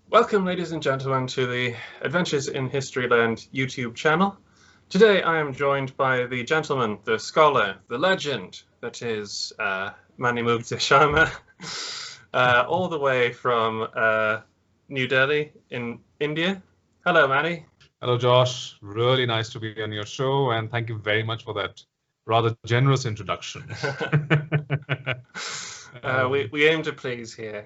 Welcome, ladies and gentlemen, to the Adventures in Historyland YouTube channel. Today I am joined by the gentleman, the scholar, the legend that is Manimugdha Sharma, all the way from New Delhi in India. Hello, Mani. Hello, Josh. Really nice to be on your show, and thank you very much for that rather generous introduction. We aim to please here.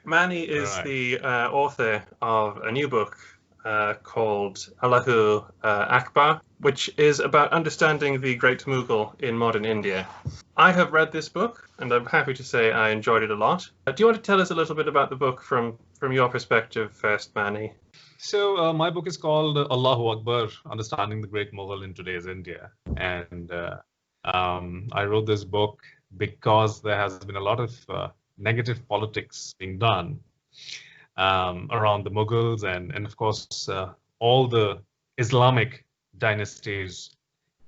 Mani is the author of a new book called Allahu Akbar, which is about understanding the Great Mughal in modern India. I have read this book, and I'm happy to say I enjoyed it a lot. Do you want to tell us a little bit about the book from your perspective first, Mani? So my book is called Allahu Akbar, Understanding the Great Mughal in Today's India. And I wrote this book because there has been a lot of negative politics being done around the Mughals and of course, all the Islamic dynasties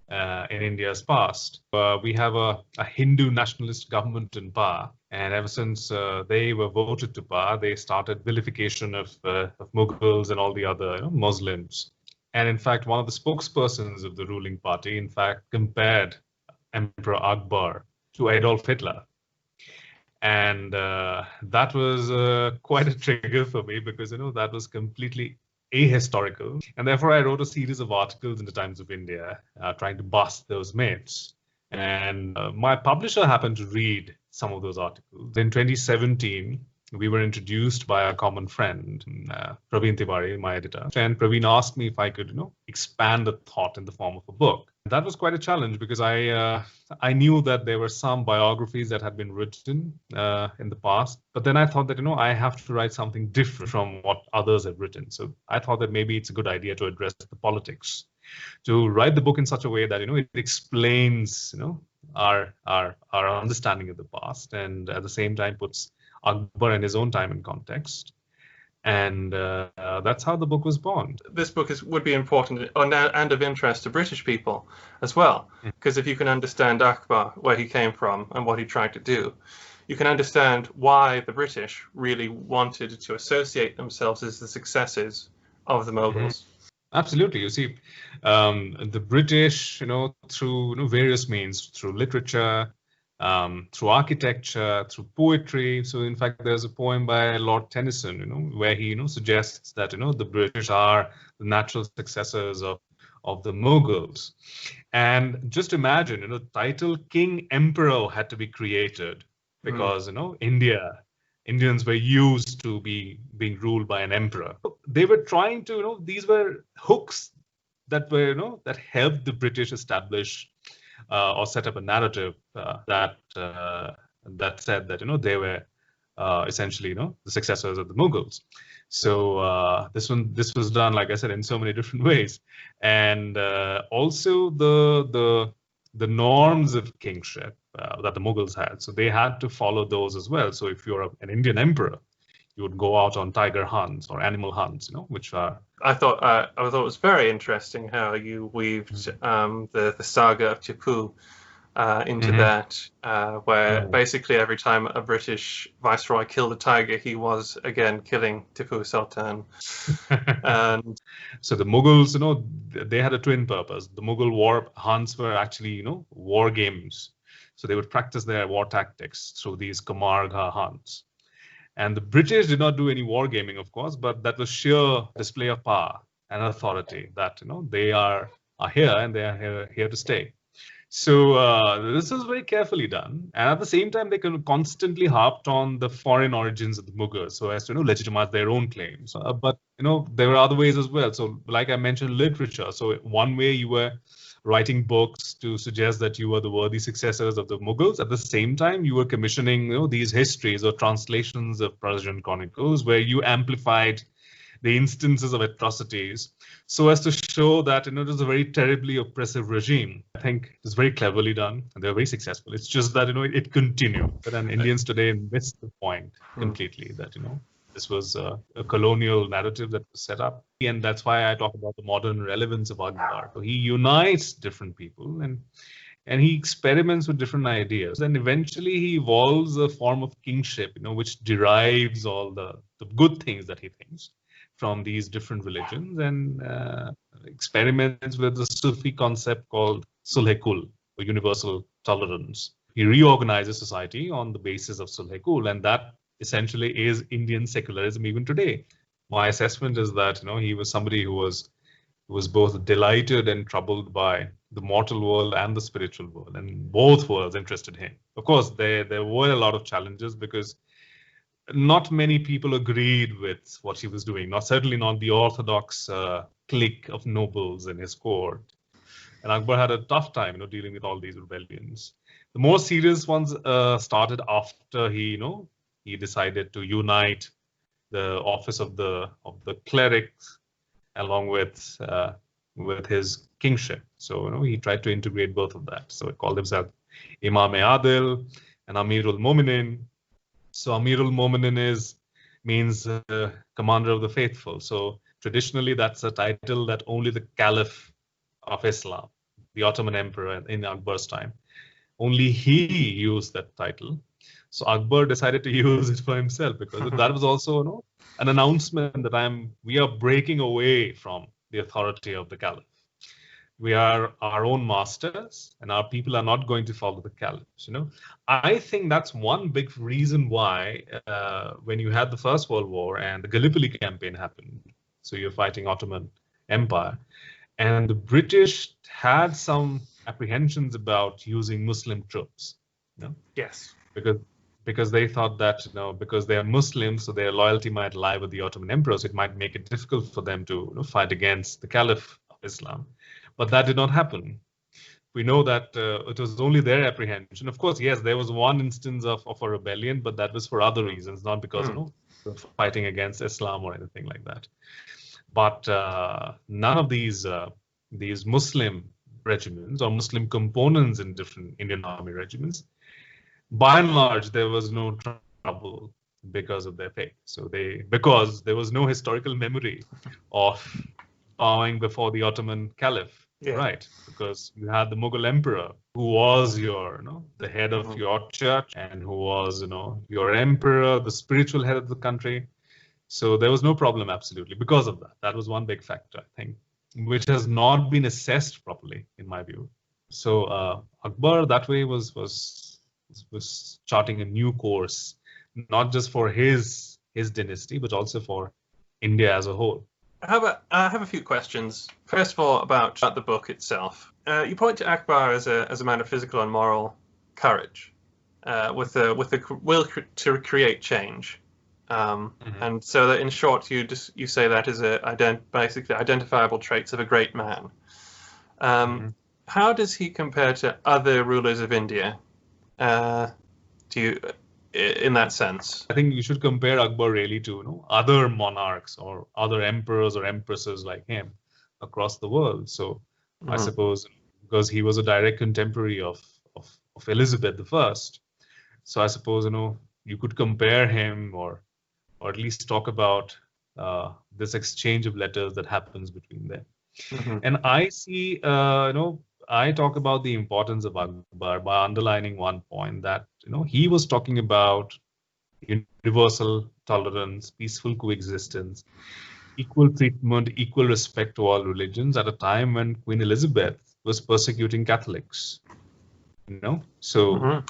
in India's past. We have a Hindu nationalist government in power, and ever since they were voted to power, they started vilification of Mughals and all the other Muslims. And in fact, one of the spokespersons of the ruling party, in fact, compared Emperor Akbar to Adolf Hitler. And that was quite a trigger for me because, that was completely ahistorical. And therefore, I wrote a series of articles in the Times of India trying to bust those myths. And my publisher happened to read some of those articles. In 2017, we were introduced by a common friend, Praveen Tiwari, my editor. And Praveen asked me if I could, expand the thought in the form of a book. That was quite a challenge because I knew that there were some biographies that had been written in the past, but then I thought that, I have to write something different from what others have written. So I thought that maybe it's a good idea to address the politics, to write the book in such a way that, it explains, our understanding of the past, and at the same time puts Akbar and his own time in context. And that's how the book was born. This book would be important and of interest to British people as well, because if you can understand Akbar, where he came from and what he tried to do, you can understand why the British really wanted to associate themselves as the successors of the Mughals. Absolutely. You see, the British, through various means, through literature, through architecture, through poetry. So in fact, there's a poem by Lord Tennyson, where he, suggests that, the British are the natural successors of the Mughals. And just imagine, the title King Emperor had to be created because, Indians were used to being ruled by an emperor. They were trying to, these were hooks that were, that helped the British establish or set up a narrative that said that they were essentially the successors of the Mughals. So this was done, like I said, in so many different ways, and also the norms of kingship that the Mughals had. So they had to follow those as well. So if you're an Indian emperor, you would go out on tiger hunts or animal hunts, which are. I thought it was very interesting how you weaved the saga of Tipu into that, where basically every time a British viceroy killed a tiger, he was again killing Tipu Sultan. And so the Mughals, they had a twin purpose. The Mughal war hunts were actually, war games. So they would practice their war tactics through these Kamargha hunts. And the British did not do any wargaming, of course, but that was sheer display of power and authority that, they are here and they are here to stay. So this was very carefully done. And at the same time, they constantly harped on the foreign origins of the Mughals so as to legitimize their own claims. But, there were other ways as well. So like I mentioned, literature. So one way you were writing books to suggest that you were the worthy successors of the Mughals. At the same time, you were commissioning, these histories or translations of Persian chronicles where you amplified the instances of atrocities so as to show that, it was a very terribly oppressive regime. I think it was very cleverly done and they were very successful. It's just that, it continued. But then Indians today missed the point completely that, this was a colonial narrative that was set up. And that's why I talk about the modern relevance of Akbar. So he unites different people. And and he experiments with different ideas. And eventually he evolves a form of kingship, which derives all the good things that he thinks from these different religions, and experiments with the Sufi concept called Sulh-e-Kul, or universal tolerance. He reorganizes society on the basis of Sulh-e-Kul, and that essentially is Indian secularism even today. My assessment is that he was somebody who was both delighted and troubled by the mortal world and the spiritual world, and both worlds interested him. Of course, there were a lot of challenges because not many people agreed with what he was doing. Certainly not the orthodox clique of nobles in his court. And Akbar had a tough time, dealing with all these rebellions. The more serious ones started after he decided to unite the office of the clerics along with his kingship. So he tried to integrate both of that. So he called himself Imam-e-Adil and Amirul Mominin. So Amirul Mominin means commander of the faithful. So traditionally, that's a title that only the Caliph of Islam, the Ottoman Emperor in Akbar's time, only he used that title. So Akbar decided to use it for himself because that was also an announcement that we are breaking away from the authority of the Caliph. We are our own masters, and our people are not going to follow the caliphs. I think that's one big reason why when you had the First World War and the Gallipoli campaign happened, so you're fighting Ottoman Empire, and the British had some apprehensions about using Muslim troops. Yes. Because they thought that because they are Muslims, so their loyalty might lie with the Ottoman Emperor, so it might make it difficult for them to fight against the Caliph of Islam. But that did not happen. We know that it was only their apprehension. Of course, yes, there was one instance of a rebellion, but that was for other reasons, not because fighting against Islam or anything like that. But none of these Muslim regiments or Muslim components in different Indian army regiments, by and large, there was no trouble because of their faith. So because there was no historical memory of bowing before the Ottoman Caliph, right? Because you had the Mughal emperor who was the head of your church and who was your emperor, the spiritual head of the country. So there was no problem absolutely because of that. That was one big factor, I think, which has not been assessed properly in my view. So Akbar that way was charting a new course, not just for his dynasty, but also for India as a whole. I have a few questions. First of all, about the book itself. You point to Akbar as a man of physical and moral courage, with the will to create change, and so that in short, you say that is basically identifiable traits of a great man. How does he compare to other rulers of India? In that sense? I think you should compare Akbar really to other monarchs or other emperors or empresses like him across the world. So I suppose because he was a direct contemporary of Elizabeth I, so I suppose you could compare him or at least talk about this exchange of letters that happens between them. And I see I talk about the importance of Akbar by underlining one point that he was talking about universal tolerance, peaceful coexistence, equal treatment, equal respect to all religions at a time when Queen Elizabeth was persecuting Catholics. So and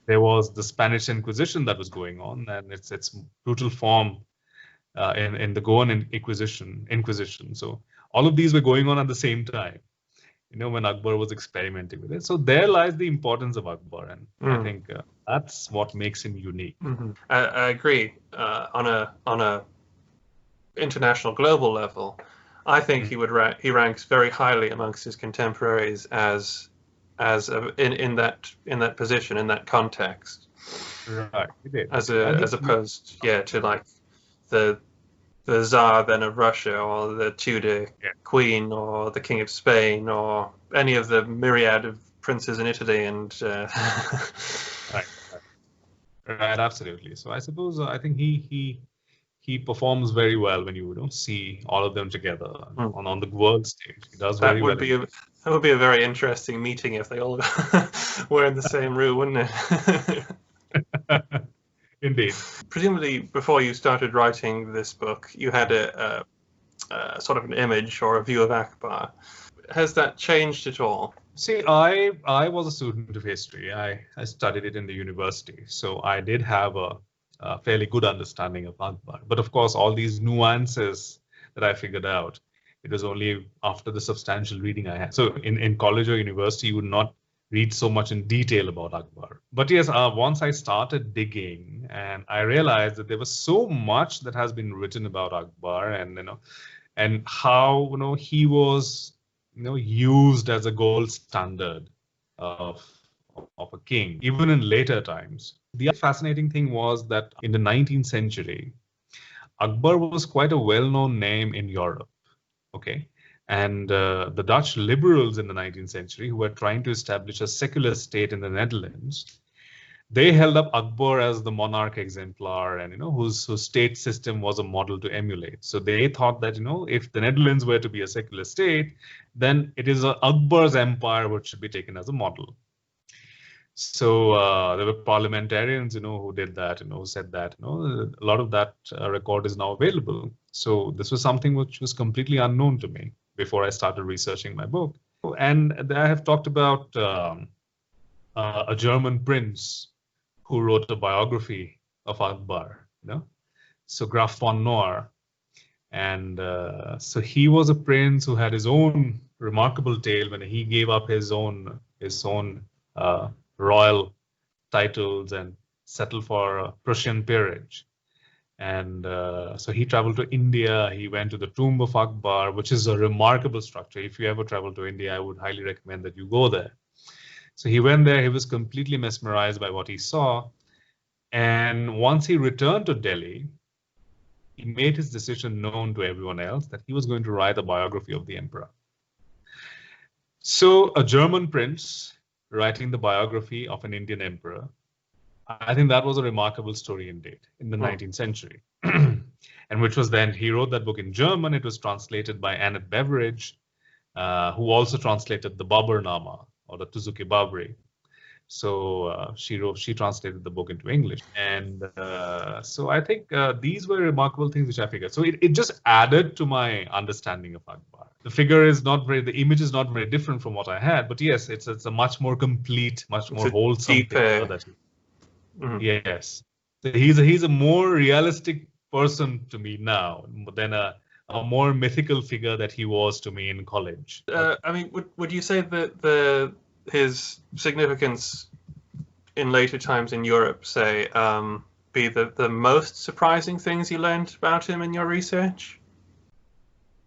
there was the Spanish Inquisition that was going on, and its brutal form in the Goan Inquisition. So all of these were going on at the same time, when Akbar was experimenting with it. So there lies the importance of Akbar, and I think that's what makes him unique. I agree. On a international global level, I think he ranks very highly amongst his contemporaries in that position, in that context. Right. As opposed, to like the Tsar then of Russia, or the Tudor Queen, or the King of Spain, or any of the myriad of princes in Italy, and right, absolutely. So I suppose I think he he performs very well when you don't see all of them together on the world stage. He does very well. That would be a very interesting meeting if they all were in the same room, wouldn't it? Indeed. Presumably, before you started writing this book, you had a sort of an image or a view of Akbar. Has that changed at all? See, I was a student of history. I studied it in the university, so I did have a fairly good understanding of Akbar. But of course, all these nuances that I figured out, it was only after the substantial reading I had. So in college or university, you would not read so much in detail about Akbar. But yes, once I started digging, and I realized that there was so much that has been written about Akbar, and how he was used as a gold standard of a king, even in later times. The other fascinating thing was that in the 19th century, Akbar was quite a well-known name in Europe. Okay. And the Dutch liberals in the 19th century, who were trying to establish a secular state in the Netherlands, they held up Akbar as the monarch exemplar and, whose state system was a model to emulate. So they thought that, if the Netherlands were to be a secular state, then it is Akbar's empire which should be taken as a model. So there were parliamentarians, who did that, who said that, a lot of that record is now available. So this was something which was completely unknown to me before I started researching my book. And I have talked about a German prince who wrote a biography of Akbar, so Graf von Knorr. And so he was a prince who had his own remarkable tale when he gave up his own royal titles and settled for Prussian peerage. And so he traveled to India. He went to the tomb of Akbar, which is a remarkable structure. If you ever travel to India, I would highly recommend that you go there. So he went there. He was completely mesmerized by what he saw. And once he returned to Delhi, he made his decision known to everyone else that he was going to write a biography of the emperor. So a German prince writing the biography of an Indian emperor, I think that was a remarkable story indeed in the 19th century. And which was then, he wrote that book in German. It was translated by Annette Beveridge, who also translated the Baburnama or the Tuzuki Babri. So she translated the book into English. And so I think these were remarkable things which I figured. So it just added to my understanding of Akbar. The figure is not the image is not very different from what I had, but yes, it's a much more complete, much more wholesome figure. Yes. So he's a more realistic person to me now than a more mythical figure that he was to me in college. I mean, would you say that his significance in later times in Europe, say, be the most surprising things you learned about him in your research?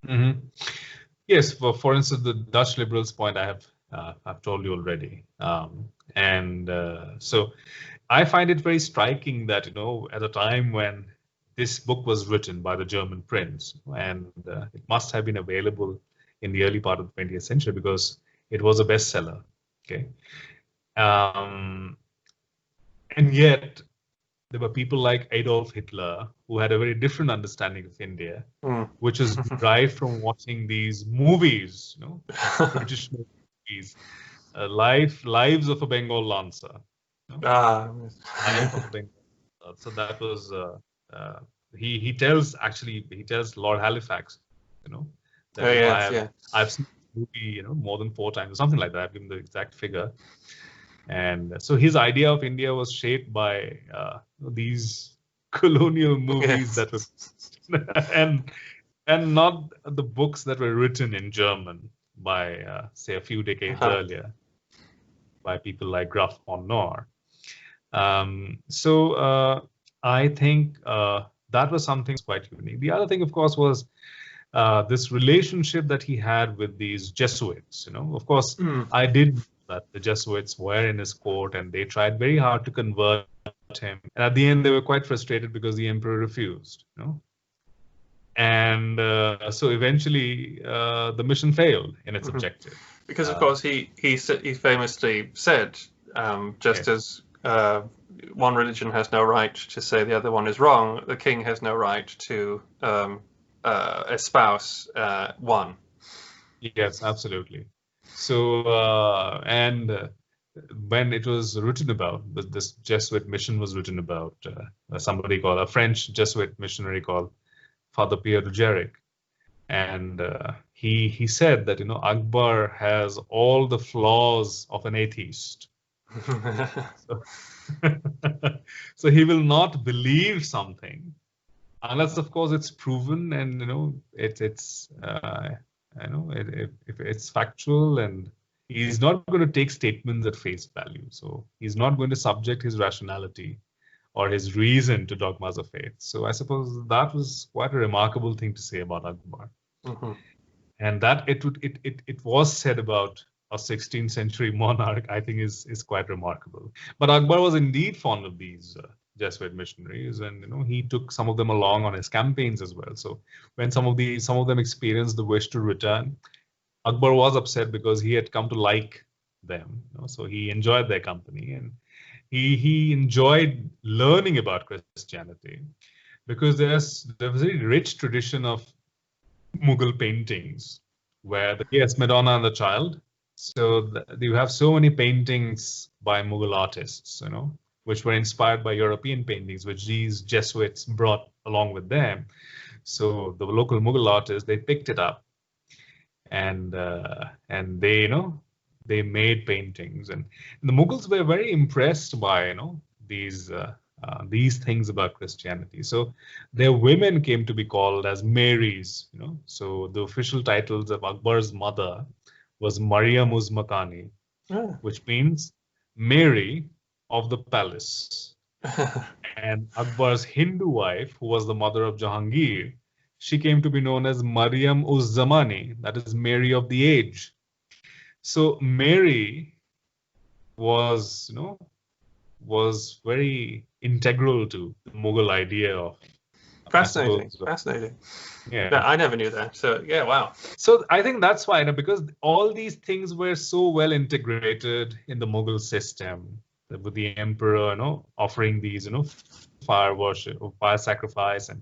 Mm-hmm. Yes, for instance, the Dutch liberals point I've told you already, so I find it very striking that at a time when this book was written by the German prince, and it must have been available in the early part of the 20th century because it was a bestseller. Okay, and yet there were people like Adolf Hitler who had a very different understanding of India, which is derived from watching these movies, British movies, Lives of a Bengal Lancer. So that was he tells Lord Halifax, that I've seen the movie, more than 4 times or something like that. I've given the exact figure. And so his idea of India was shaped by these colonial movies that were and not the books that were written in German by say a few decades earlier by people like Graf von Knorr. So I think that was something quite unique. The other thing, of course, was this relationship that he had with these Jesuits. Of course, I did that the Jesuits were in his court and they tried very hard to convert him. And at the end, they were quite frustrated because the emperor refused. And so eventually, the mission failed in its objective. Because of course, he famously said, just as one religion has no right to say the other one is wrong. The king has no right to espouse one. Yes, absolutely. So, when it was written about, this Jesuit mission was written about, somebody called, a French Jesuit missionary called Father Pierre Dujarric. And he said that, Akbar has all the flaws of an atheist. So, so he will not believe something unless, of course, it's proven and if it's factual, and he's not going to take statements at face value. So he's not going to subject his rationality or his reason to dogmas of faith. So I suppose that was quite a remarkable thing to say about Akbar. Mm-hmm. And that it was said about a 16th century monarch, I think is quite remarkable. But Akbar was indeed fond of these Jesuit missionaries, and he took some of them along on his campaigns as well. So when some of them experienced the wish to return, Akbar was upset because he had come to like them. So he enjoyed their company, and he enjoyed learning about Christianity, because there's a very rich tradition of Mughal paintings where yes, Madonna and the Child. So you have so many paintings by Mughal artists, which were inspired by European paintings, which these Jesuits brought along with them. So the local Mughal artists, they picked it up, and they they made paintings, and the Mughals were very impressed by these things about Christianity. So their women came to be called as Marys. So the official titles of Akbar's mother was Mariam uz Makani, which means Mary of the palace. And Akbar's Hindu wife, who was the mother of Jahangir, she came to be known as Mariam uz Zamani, that is Mary of the age. So Mary was very integral to the Mughal idea of. Fascinating. Yeah, I never knew that. So yeah, wow. So I think that's why, because all these things were so well integrated in the Mughal system, with the emperor, offering these, fire worship, fire sacrifice, and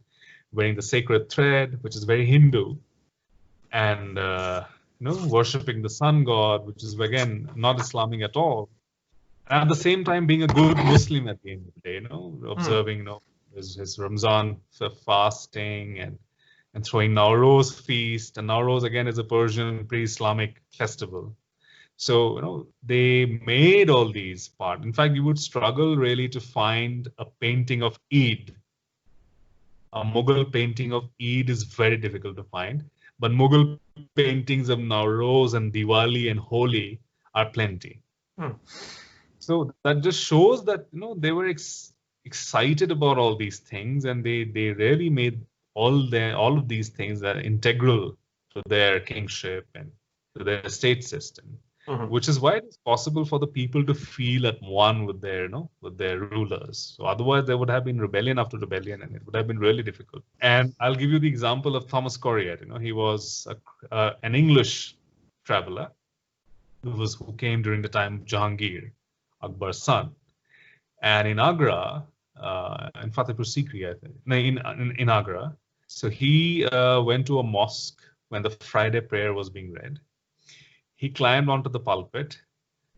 wearing the sacred thread, which is very Hindu, and worshipping the sun god, which is again not Islamic at all. And at the same time, being a good Muslim at the end of the day, observing, his Ramzan fasting and throwing Nowruz feast. And Nowruz again is a Persian pre-Islamic festival. So, they made all these parts. In fact, you would struggle really to find a painting of Eid. A Mughal painting of Eid is very difficult to find. But Mughal paintings of Nowruz and Diwali and Holi are plenty. So that just shows that, they were excited about all these things, and they really made all of these things that are integral to their kingship and to their state system, which is why it is possible for the people to feel at one with their rulers. So otherwise there would have been rebellion after rebellion, and it would have been really difficult. And I'll give you the example of Thomas Coryat. He was an English traveler who came during the time of Jahangir, Akbar's son. And in Agra, in Fatehpur Sikri, I think, in Agra, so he went to a mosque when the Friday prayer was being read. He climbed onto the pulpit,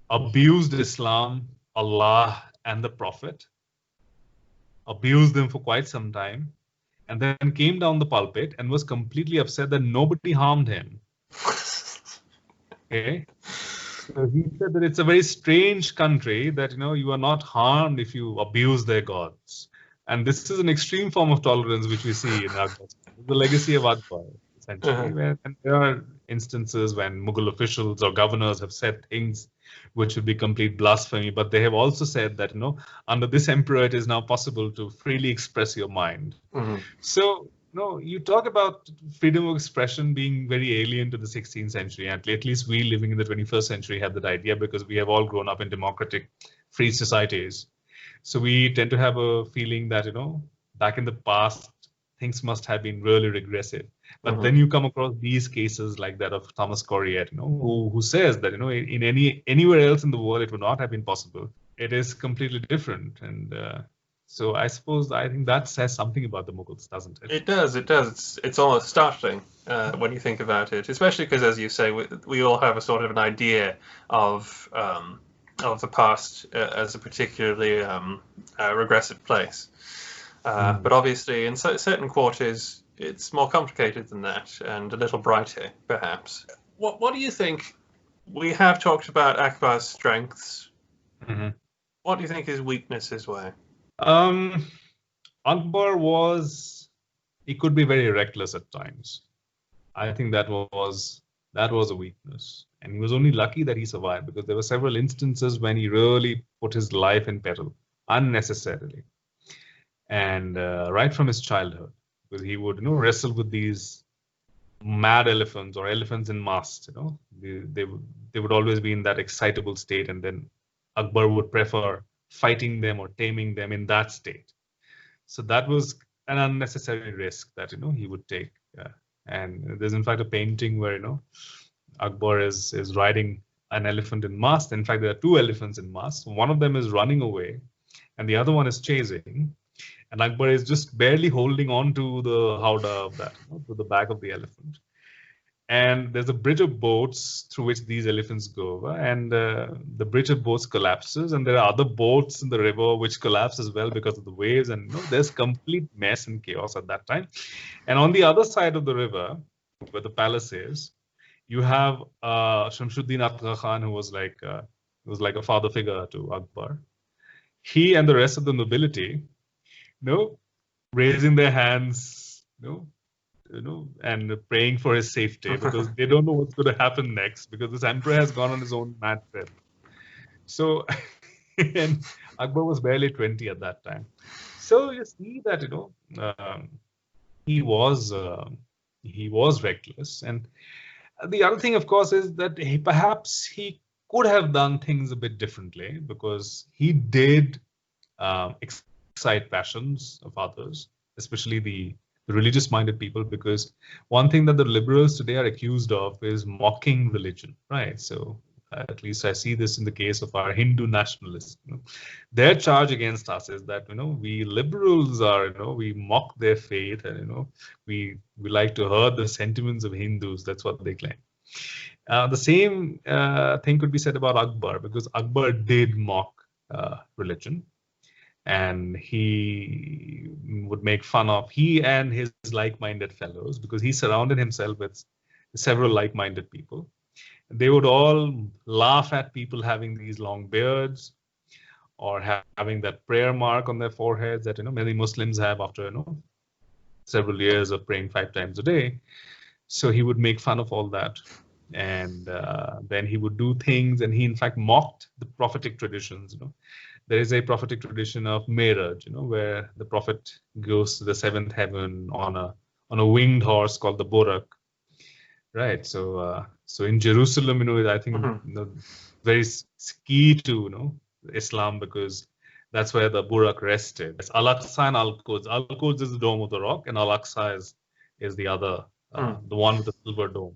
abused Islam, Allah, and the Prophet, abused them for quite some time, and then came down the pulpit and was completely upset that nobody harmed him. Okay. So he said that it's a very strange country that, you are not harmed if you abuse their gods. And this is an extreme form of tolerance which we see in Akbar. The legacy of Akbar, essentially. And there are instances when Mughal officials or governors have said things which would be complete blasphemy, but they have also said that, under this emperor, it is now possible to freely express your mind. So, you talk about freedom of expression being very alien to the 16th century. And at least we living in the 21st century have that idea, because we have all grown up in democratic, free societies. So we tend to have a feeling that, back in the past, things must have been really regressive. But then you come across these cases like that of Thomas Coryat, who says that, in anywhere else in the world, it would not have been possible. It is completely different. And so I think that says something about the Mughals, doesn't it? It does. It's almost startling when you think about it, especially because, as you say, we all have a sort of an idea of the past as a particularly regressive place. But obviously, in certain quarters, it's more complicated than that, and a little brighter, perhaps. What do you think? We have talked about Akbar's strengths. What do you think his weaknesses were? Akbar he could be very reckless at times. I think that was a weakness. And he was only lucky that he survived, because there were several instances when he really put his life in peril unnecessarily. And right from his childhood, because he would wrestle with these mad elephants or elephants in masks. They would always be in that excitable state, and then Akbar would prefer fighting them or taming them in that state. So that was an unnecessary risk that he would take. And there's in fact a painting where Akbar is riding an elephant in masks. In fact, there are two elephants in masks. One of them is running away, and the other one is chasing. And Akbar is just barely holding on to the howdah of that, to the back of the elephant. And there's a bridge of boats through which these elephants go over, and the bridge of boats collapses, and there are other boats in the river which collapse as well because of the waves, and there's complete mess and chaos at that time. And on the other side of the river, where the palace is, you have Shamsuddin Atgha Khan, who was like a father figure to Akbar. He and the rest of the nobility, raising their hands, and praying for his safety, because they don't know what's going to happen next, because this emperor has gone on his own mad trip. So, and Akbar was barely 20 at that time. So you see that, he was reckless. And the other thing, of course, is that perhaps he could have done things a bit differently, because he did excite passions of others, especially the religious-minded people, because one thing that the liberals today are accused of is mocking religion, right? So at least I see this in the case of our Hindu nationalists. Their charge against us is that we liberals are we mock their faith, and we like to hurt the sentiments of Hindus. That's what they claim. The same thing could be said about Akbar, because Akbar did mock religion. And he would make fun of, he and his like-minded fellows, because he surrounded himself with several like-minded people. They would all laugh at people having these long beards, or having that prayer mark on their foreheads that many Muslims have after several years of praying 5 times a day. So he would make fun of all that. And then he would do things, and he in fact mocked the prophetic traditions. There is a prophetic tradition of Miraj, where the prophet goes to the 7th heaven on a winged horse called the Burak, right? So in Jerusalem, I think very key to Islam, because that's where the Burak rested. It's Al-Aqsa and Al-Quds. Al-Quds is the dome of the rock, and Al-Aqsa is the other, the one with the silver dome.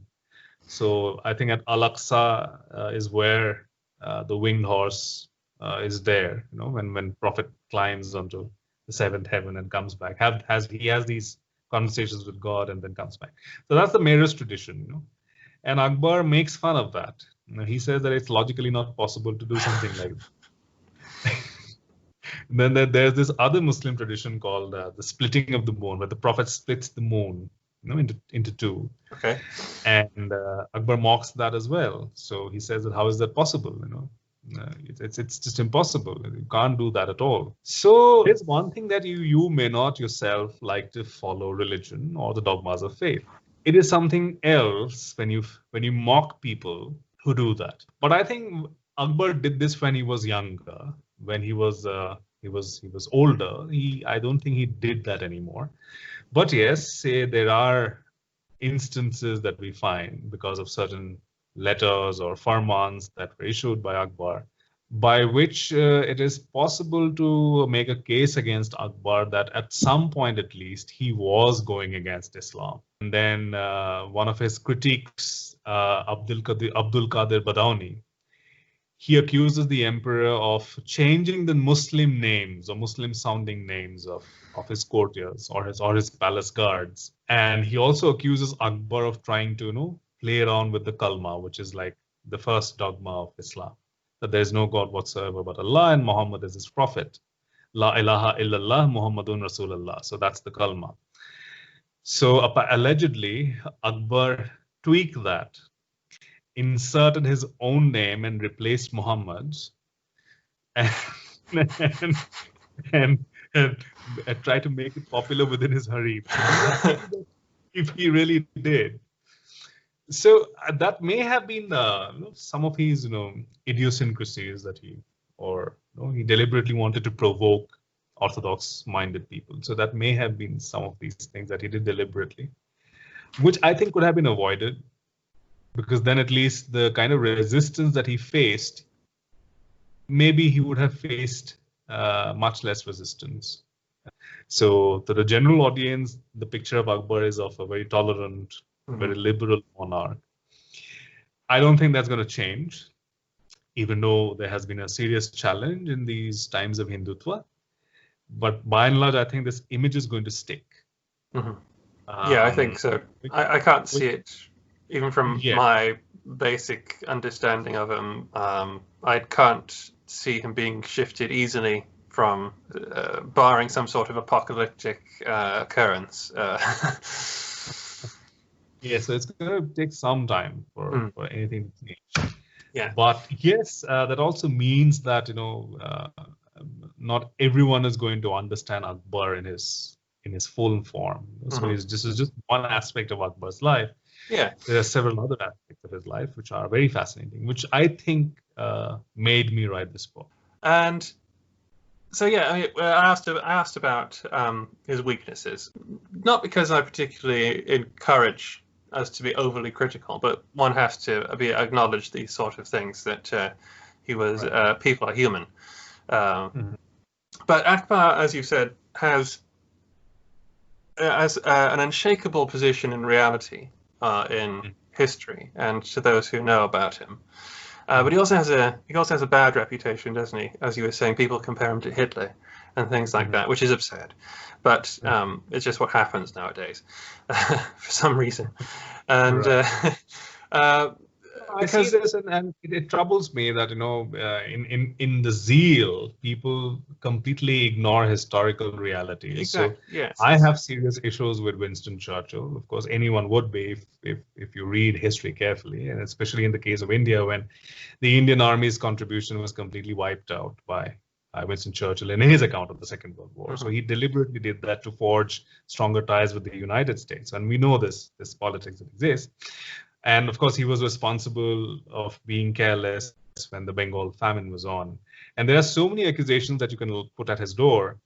So I think at Al-Aqsa is where the winged horse is there, when Prophet climbs onto the 7th heaven and comes back. He has these conversations with God and then comes back. So that's the Miraj tradition, And Akbar makes fun of that. He says that it's logically not possible to do something like that. Then there's this other Muslim tradition called the splitting of the moon, where the Prophet splits the moon into two. Okay. And Akbar mocks that as well. So he says that how is that possible? It's just impossible. You can't do that at all. So there's one thing that you may not yourself like to follow religion or the dogmas of faith. It is something else when you mock people who do that. But I think Akbar did this when he was younger. When he was older, I don't think he did that anymore. But yes, there are instances that we find because of certain letters or farmans that were issued by Akbar, by which it is possible to make a case against Akbar that at some point at least he was going against Islam. And then one of his critiques, Abdul Qadir Badauni, he accuses the emperor of changing the Muslim names or Muslim sounding names of his courtiers or his palace guards. And he also accuses Akbar of trying to, play around with the kalma, which is like the first dogma of Islam, that there is no God whatsoever but Allah and Muhammad is his prophet. La ilaha illallah Muhammadun Rasulullah. So that's the kalma. So allegedly, Akbar tweaked that, inserted his own name and replaced Muhammad's, and tried to make it popular within his harem. If he really did. So that may have been some of his idiosyncrasies that he deliberately wanted to provoke orthodox-minded people. So that may have been some of these things that he did deliberately, which I think could have been avoided, because then at least the kind of resistance that he faced, maybe he would have faced much less resistance. So to the general audience, the picture of Akbar is of a very tolerant, very liberal monarch. I don't think that's going to change, even though there has been a serious challenge in these times of Hindutva. But by and large, I think this image is going to stick. Yeah, I think so. I can't see it, even from my basic understanding of him. I can't see him being shifted easily from, barring some sort of apocalyptic occurrence. Yeah, so it's going to take some time for anything to change. Yeah. But yes, that also means that not everyone is going to understand Akbar in his full form. So this is just one aspect of Akbar's life. Yeah. There are several other aspects of his life which are very fascinating, which I think made me write this book. And so I asked about his weaknesses, not because I particularly encourage us to be overly critical, but one has to acknowledge these sort of things, that he was people are human. But Akbar, as you said, has an unshakable position in reality, in history, and to those who know about him. But he also has a bad reputation, doesn't he? As you were saying, people compare him to Hitler and things like that, which is absurd. But it's just what happens nowadays, for some reason. And I see this, and it troubles me that in the zeal, people completely ignore historical realities. Exactly. So yes. I have serious issues with Winston Churchill. Of course, anyone would be if you read history carefully, and especially in the case of India, when the Indian Army's contribution was completely wiped out by Winston Churchill in his account of the Second World War. So he deliberately did that to forge stronger ties with the United States, and we know this politics that exists. And of course, he was responsible of being careless when the Bengal famine was on. And there are so many accusations that you can put at his door.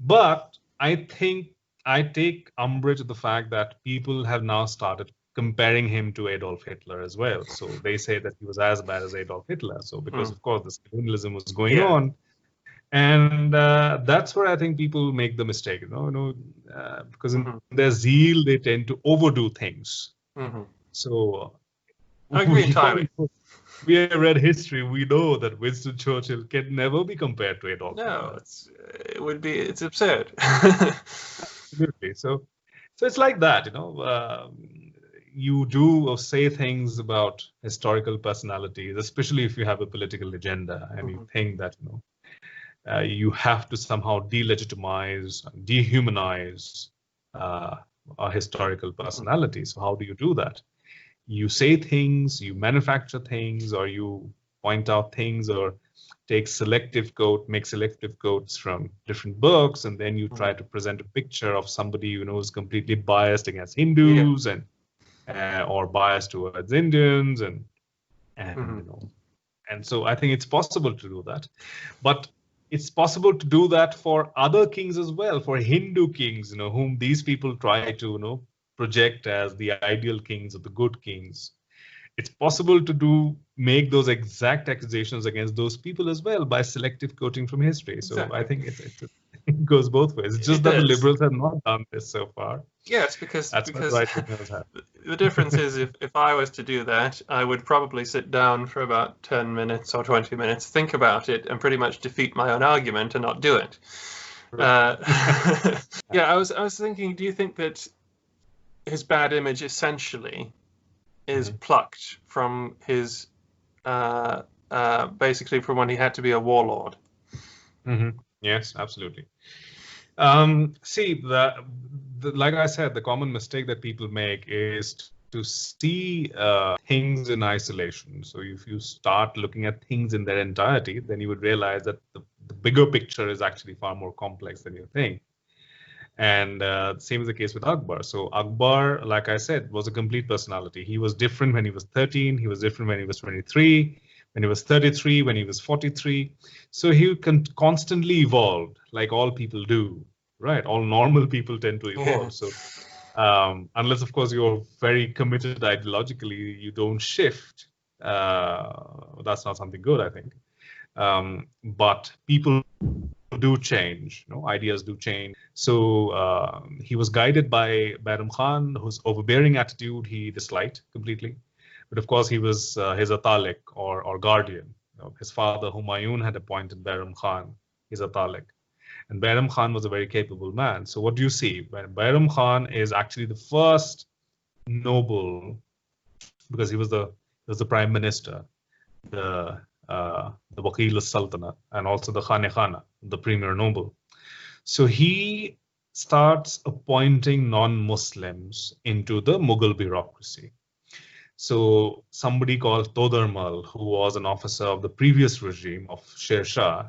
But I think I take umbrage at the fact that people have now started comparing him to Adolf Hitler as well. So they say that he was as bad as Adolf Hitler. So because, of course, this colonialism was going on. And that's where I think people make the mistake, because in their zeal, they tend to overdo things. So I agree entirely. We have read history. We know that Winston Churchill can never be compared to Adolf Hitler. No, it's absurd. Absolutely. So it's like that, you do or say things about historical personalities, especially if you have a political agenda and you think that, you have to somehow delegitimize, dehumanize a historical personality. So how do you do that? You say things, you manufacture things, or you point out things, or make selective quotes from different books, and then you try to present a picture of somebody who's completely biased against Hindus and or biased towards Indians, and so I think it's possible to do that, but it's possible to do that for other kings as well, for Hindu kings, whom these people try to project as the ideal kings or the good kings. it's possible to make those exact accusations against those people as well by selective quoting from history. So Exactly. I think it goes both ways. It's just that the liberals have not done this so far. Yeah, it's because what right-wingers have. The difference is if I was to do that, I would probably sit down for about 10 minutes or 20 minutes, think about it, and pretty much defeat my own argument and not do it. Yeah, I was thinking, do you think that his bad image essentially is plucked from his basically from when he had to be a warlord? Yes, absolutely. See, like I said, the common mistake that people make is to see things in isolation. So if you start looking at things in their entirety, then you would realize that the bigger picture is actually far more complex than you think. And same is the case with Akbar. So Akbar, like I said, was a complete personality. He was different when he was 13. He was different when he was 23, when he was 33, when he was 43. So he constantly evolved, like all people do, right? All normal people tend to evolve. So unless, of course, you're very committed ideologically, you don't shift. That's not something good, I think. But people do change, ideas do change. So he was guided by Bayram Khan, whose overbearing attitude he disliked completely. But of course, he was his atalik or guardian. His father, Humayun, had appointed Bayram Khan his atalik. And Bayram Khan was a very capable man. So what do you see? Bayram Khan is actually the first noble, because he was the prime minister, the Waqil al-Sultanate, and also the Khane-Khana, the premier noble. So he starts appointing non-Muslims into the Mughal bureaucracy. So somebody called Todarmal, who was an officer of the previous regime of Sher Shah,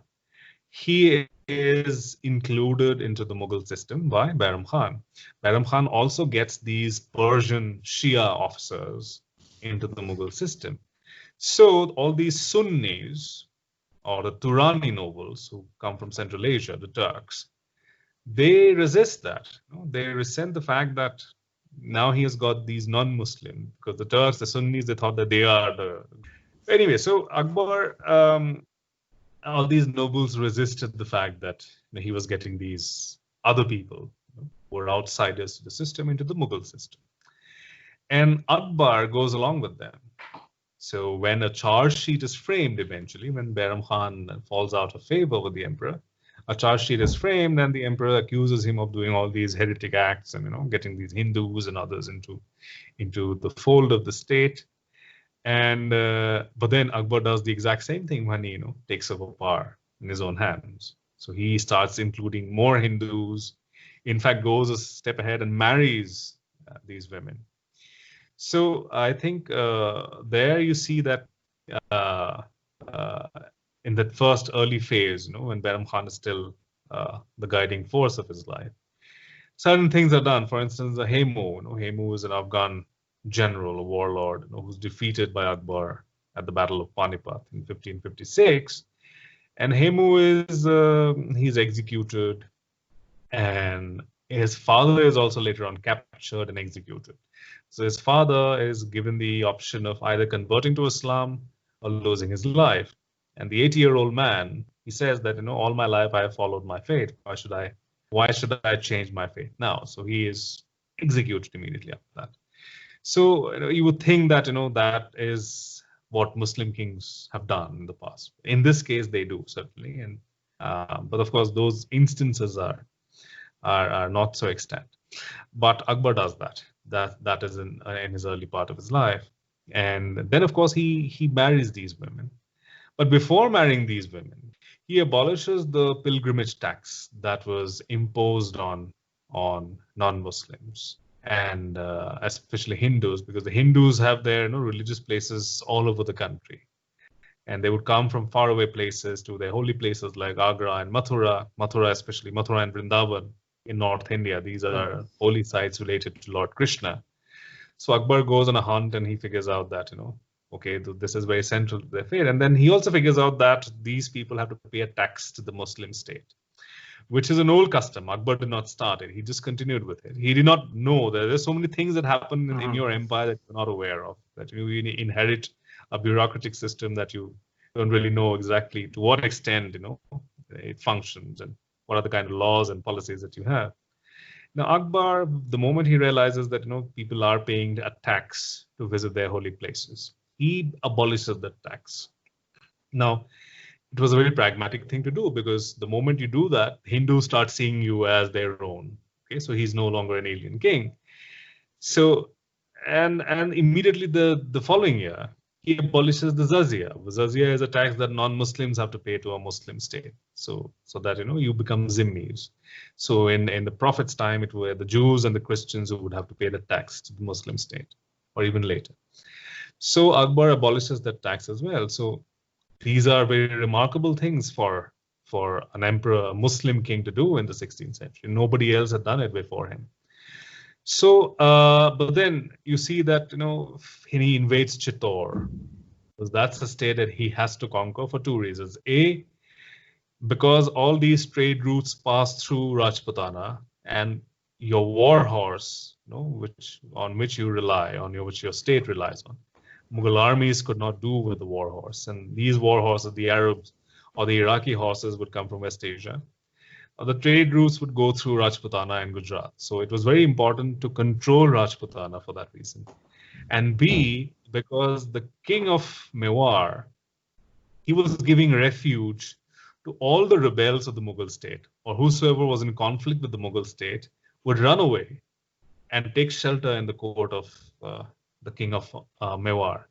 he is included into the Mughal system by Bayram Khan. Bayram Khan also gets these Persian Shia officers into the Mughal system. So all these Sunnis, or the Turani nobles who come from Central Asia, the Turks, they resist that. They resent the fact that now he has got these non-Muslim, because the Turks, the Sunnis, they thought that they are the... Anyway, so Akbar, all these nobles resisted the fact that he was getting these other people who were outsiders to the system into the Mughal system. And Akbar goes along with them. So when a charge sheet is framed eventually, when Bayram Khan falls out of favor with the emperor, a charge sheet is framed and the emperor accuses him of doing all these heretic acts and getting these Hindus and others into the fold of the state. And but then Akbar does the exact same thing when he takes over power in his own hands. So he starts including more Hindus, in fact goes a step ahead and marries these women. So I think there you see that in that first early phase, when Bayram Khan is still the guiding force of his life, certain things are done. For instance, the Hemu. Hemu is an Afghan general, a warlord, who was defeated by Akbar at the Battle of Panipat in 1556. And Hemu is he's executed, and his father is also later on captured and executed. So his father is given the option of either converting to Islam or losing his life. And the 80-year-old man, he says that all my life I have followed my faith. Why should I change my faith now? So he is executed immediately after that. So you would think that that is what Muslim kings have done in the past. In this case, they do certainly, and but of course those instances are not so extant. But Akbar does that. That is in his early part of his life, and then of course he marries these women. But before marrying these women, he abolishes the pilgrimage tax that was imposed on non-Muslims. And especially Hindus, because the Hindus have their religious places all over the country. And they would come from faraway places to their holy places like Agra and Mathura, especially Mathura and Vrindavan in North India. These are holy sites related to Lord Krishna. So Akbar goes on a hunt and he figures out that, okay, this is very central to their faith. And then he also figures out that these people have to pay a tax to the Muslim state. which is an old custom. Akbar did not start it. He just continued with it. He did not know that there's so many things that happen in your empire that you're not aware of, that you inherit a bureaucratic system that you don't really know exactly to what extent, it functions and what are the kind of laws and policies that you have. Now, Akbar, the moment he realizes that, people are paying a tax to visit their holy places, he abolishes that tax. Now, it was a very pragmatic thing to do, because the moment you do that, Hindus start seeing you as their own. Okay, so he's no longer an alien king. So, and immediately the following year, he abolishes the Jizya. The Jizya is a tax that non-Muslims have to pay to a Muslim state. So that, you become zimmis. So in the Prophet's time, it were the Jews and the Christians who would have to pay the tax to the Muslim state, or even later. So Akbar abolishes that tax as well. So these are very remarkable things for an emperor, a Muslim king, to do in the 16th century. Nobody else had done it before him. So, but then you see that, he invades Chittor, because that's a state that he has to conquer for two reasons. A, because all these trade routes pass through Rajputana, and your war horse, which you rely on, which your state relies on, Mughal armies could not do with the war horse. And these war horses, the Arabs or the Iraqi horses, would come from West Asia. The trade routes would go through Rajputana and Gujarat. So it was very important to control Rajputana for that reason. And B, because the king of Mewar, he was giving refuge to all the rebels of the Mughal state, or whosoever was in conflict with the Mughal state would run away and take shelter in the court of the king of Mewar.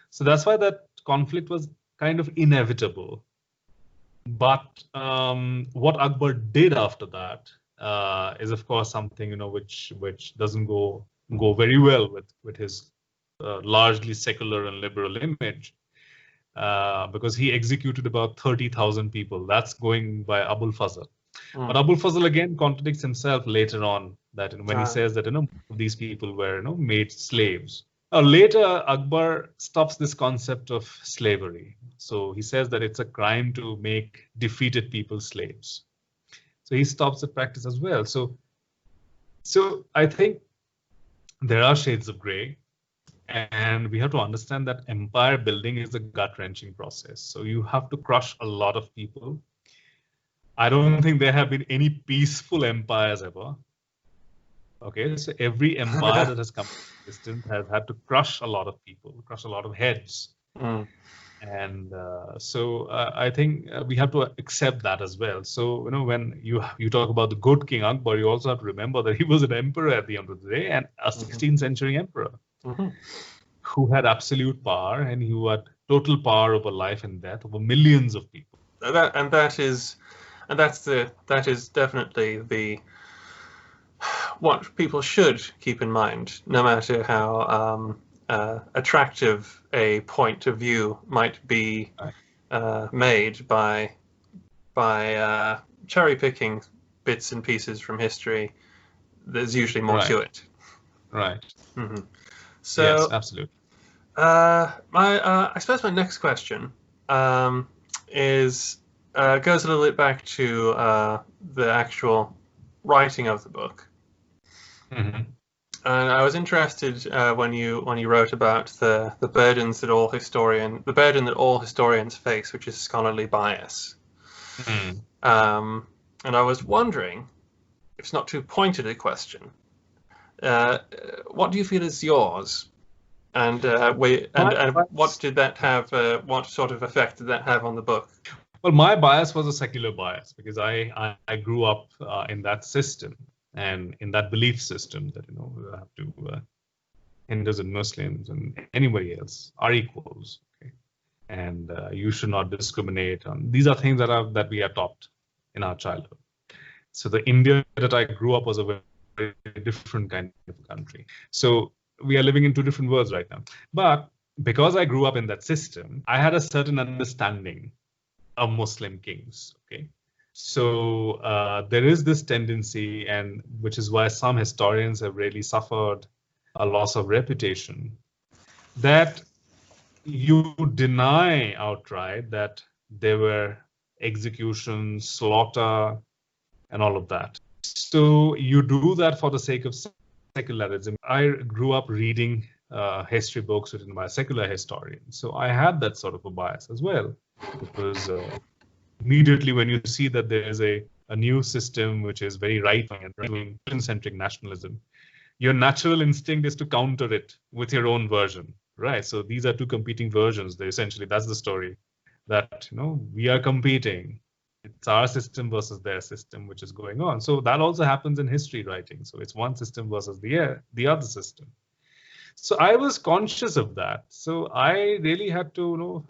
So that's why that conflict was kind of inevitable. But what Akbar did after that is, of course, something which doesn't go very well with his largely secular and liberal image, because he executed about 30,000 people. That's going by Abul Fazl. But Abul Fazl again contradicts himself later on, that when he says that these people were made slaves. Later, Akbar stops this concept of slavery. So he says that it's a crime to make defeated people slaves. So he stops the practice as well. So I think there are shades of gray, and we have to understand that empire building is a gut-wrenching process. So you have to crush a lot of people. I don't think there have been any peaceful empires ever. Okay, so every empire that has come to existence has had to crush a lot of people, crush a lot of heads. And so I think we have to accept that as well. So, when you talk about the good King Akbar, you also have to remember that he was an emperor at the end of the day, and a 16th century emperor who had absolute power, and who had total power over life and death over millions of people. That is definitely what people should keep in mind, no matter how attractive a point of view might be made by cherry picking bits and pieces from history. There's usually more to it. Right. So yes, absolutely. I suppose my next question goes a little bit back to the actual writing of the book. And I was interested when you wrote about the burden that all historians face, which is scholarly bias. And I was wondering, if it's not too pointed a question, what do you feel is yours? And what did that have? What sort of effect did that have on the book? Well, my bias was a secular bias, because I grew up in that system. And in that belief system that, we have to, Hindus and Muslims and anybody else are equals, okay? And you should not discriminate. These are things that we are taught in our childhood. So the India that I grew up was a very different kind of country. So we are living in two different worlds right now. But because I grew up in that system, I had a certain understanding of Muslim kings, okay? So there is this tendency, and which is why some historians have really suffered a loss of reputation, that you deny outright that there were executions, slaughter, and all of that. So you do that for the sake of secularism. I grew up reading history books written by secular historians, so I had that sort of a bias as well, because immediately when you see that there is a new system which is very right-wing and Britain-centric nationalism, your natural instinct is to counter it with your own version, right? So these are two competing versions. That's the story, that we are competing. It's our system versus their system, which is going on. So that also happens in history writing. So it's one system versus the other system. So I was conscious of that. So I really had to